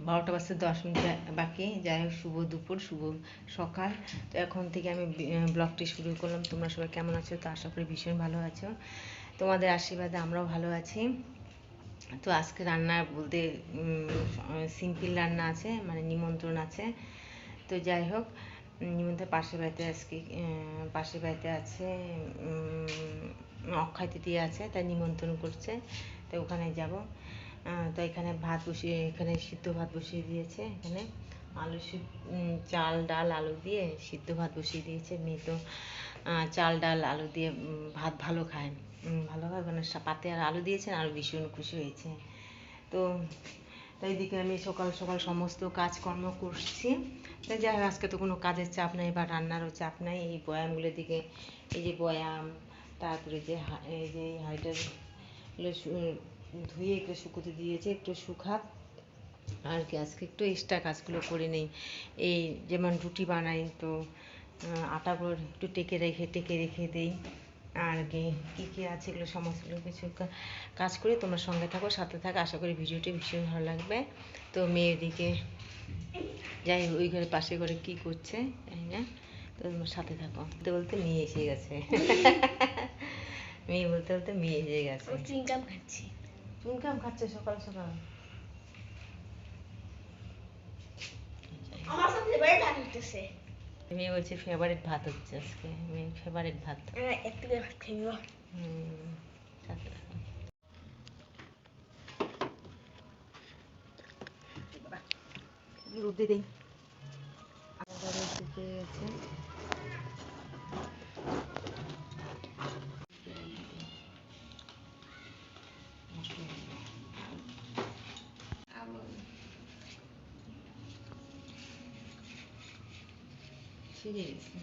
12টা বাজতে 10 মিনিট বাকি। যাই হোক, শুভ দুপুর, শুভ সকাল। তো এখন থেকে আমি ব্লগটি শুরু করলাম। তোমরা সবাই কেমন আছো? তো আশা করি ভীষণ ভালো আছো। তোমাদের আশীর্বাদে আমরাও ভালো আছি। তো আজকে রান্না বলতে সিম্পল রান্না আছে, মানে নিমন্ত্রণ আছে। তো যাই হোক, নিমন্ত্রণ পাশের বাড়িতে আজকে পাশের বাড়িতে আছে, অক্ষয় তৃতীয়া আছে, তাই নিমন্ত্রণ করছে, তাই ওখানে যাব। তো এখানে ভাত বসিয়ে, এখানে সিদ্ধ ভাত বসিয়ে দিয়েছে। এখানে আলু চাল ডাল আলু দিয়ে সিদ্ধ ভাত বসিয়ে দিয়েছে। মেয়ে তো চাল ডাল আলু দিয়ে ভাত ভালো খায়, মানে পাতে আর আলু দিয়েছেন, আরও ভীষণ খুশি হয়েছে। তো তাই দিকে আমি সকাল সকাল সমস্ত কাজকর্ম করছি। তাই যাই হোক, আজকে তো কোনো কাজের চাপ নাই বা রান্নারও চাপ নাই। এই বয়ামগুলোর দিকে, এই যে বয়াম, তারপরে যে এই যে হাঁড়িটাগুলো ধুয়ে একটু শুকোতে দিয়েছে, একটু শুকাক আর কি। আজকে একটু এক্সট্রা কাজগুলো করে নেই। এই যেমন রুটি বানাই, তো আটাগুলো একটু টেকে রেখে দিই আর কি। কী আছে এগুলো সমস্তগুলো কিছু কাজ করে। তোমার সঙ্গে থাকো, সাথে থাকো, আশা করি ভিডিওটি ভীষণ ভালো লাগবে। তো মেয়েদিকে যাই ওই ঘরে পাশে ঘরে কী করছে তাই না, তো তোমার সাথে থাকো। বলতে বলতে মেয়ে এসে গেছে। মেয়ে বলতে বলতে মেয়ে এসে গেছে। চুইংগাম খাচ্ছি। চুইংগাম খাচ্ছে সকাল সকাল? আমার তো ফেভারিট ভাত হইতেছে। মেয়ে বলছে ফেভারিট ভাত হচ্ছে আজকে, মেয়ে ফেভারিট ভাত। একটু ভাত খাইব। সাথে থাকো। রোদে দেই। শুকিয়ে গেছে। ছিঁড়ে গেছে।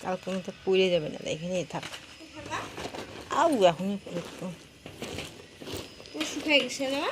কাল কোনো তো পুড়ে যাবে না, এখানেই থাক। আউ এখনই একটু শুকিয়ে গেছে না?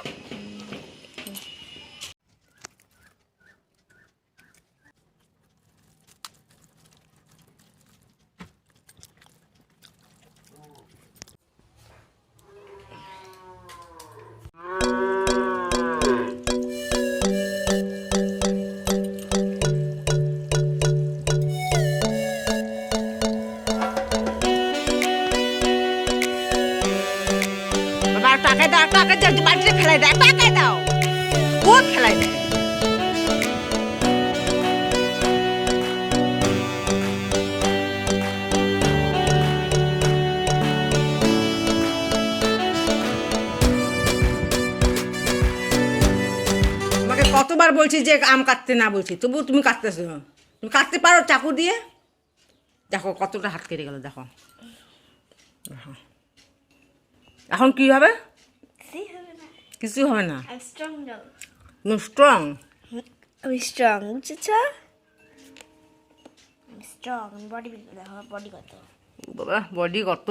টাকা দাও, বাড়িতে ফেলাই দেয়, টাকা দাও, বহুত ফেলাই দেয়। তোমাকে কতবার বলছি যে আম কাটতে না বলছি, তবু তুমি কাটতেছো। তুমি কাটতে পারো চাকু দিয়ে? দেখো কতটা হাত কেটে গেল, দেখো। এখন কি হবে? কিছু হবে না। স্ট্রং, আমি স্ট্রং, বুঝেছো? স্ট্রং বডি, দেখো বডি কত। বাবা বডি কত।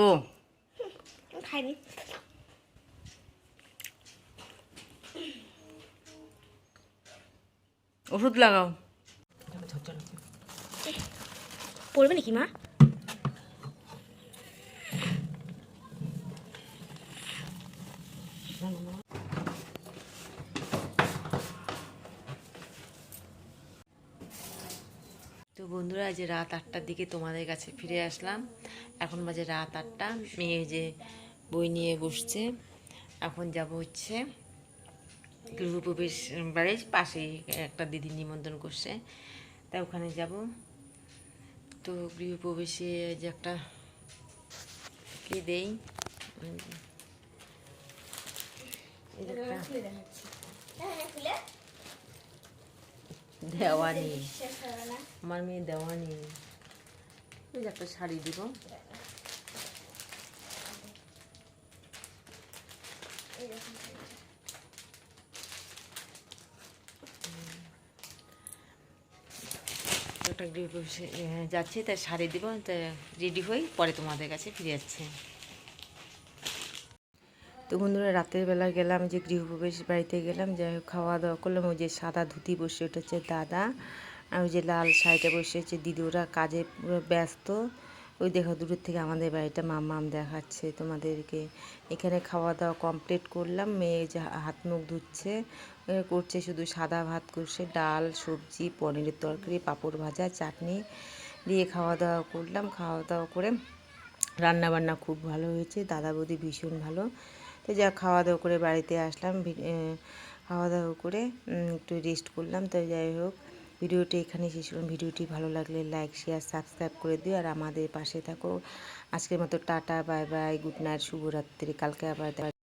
খাইনি। ওষুধ লাগাও। পড়বে নাকি মা? তো বন্ধুরা, আজ রাত 8টার দিকে তোমাদের কাছে ফিরে আসলাম। এখন বাজে রাত 8টা। মেয়ে যে বই নিয়ে বসছে। এখন যাব হচ্ছে গৃহপ্রবেশ বাড়ির পাশেই একটা দিদি নিমন্ত্রণ করছে, তাই ওখানে যাব। তো গৃহপ্রবেশে যে একটা কি দেই, দেওয়ানি, আমার মেয়ে দেওয়ানি, ওই যে একটা শাড়ি দিব। একটা গৃহপ্রবেশে যাচ্ছি, তাই শাড়ি দিব, তাই রেডি হই, পরে তোমাদের কাছে ফিরে যাচ্ছি। তো বন্ধুরা, রাতের বেলা গেলাম যে গৃহপ্রবেশ বাড়িতে গেলাম, যাই হোক খাওয়া দাওয়া করলাম। ওই যে সাদা ধুতি বসে, ওটা হচ্ছে দাদা, আর ওই যে লাল শাড়িটা বসে হচ্ছে দিদি। ওরা কাজে পুরো ব্যস্ত। ওই দেখো দূরের থেকে আমাদের বাড়িটা মাম্মাম দেখাচ্ছে তোমাদেরকে। এখানে খাওয়া দাওয়া কমপ্লিট করলাম। মেয়ে যে হাত মুখ ধুচ্ছে, করছে শুধু সাদা ভাত করছে, ডাল সবজি পনিরের তরকারি পাঁপড় ভাজা চাটনি দিয়ে খাওয়া দাওয়া করলাম। খাওয়া দাওয়া করে রান্না বান্না খুব ভালো হয়েছে, দাদা বৌদি ভীষণ ভালো। তো যা খাওয়া দাওয়া করে বাড়িতে আসলাম, খাওয়া দাওয়া করে একটু রেস্ট করলাম। তো যাই হোক, ভিডিওটি এখানে শেষ করলাম। ভিডিওটি ভালো লাগলে লাইক শেয়ার সাবস্ক্রাইব করে দিও, আর আমাদের পাশে থাকো। আজকের মতো tata, bye bye, good night, শুভরাত্রি। কালকে আবার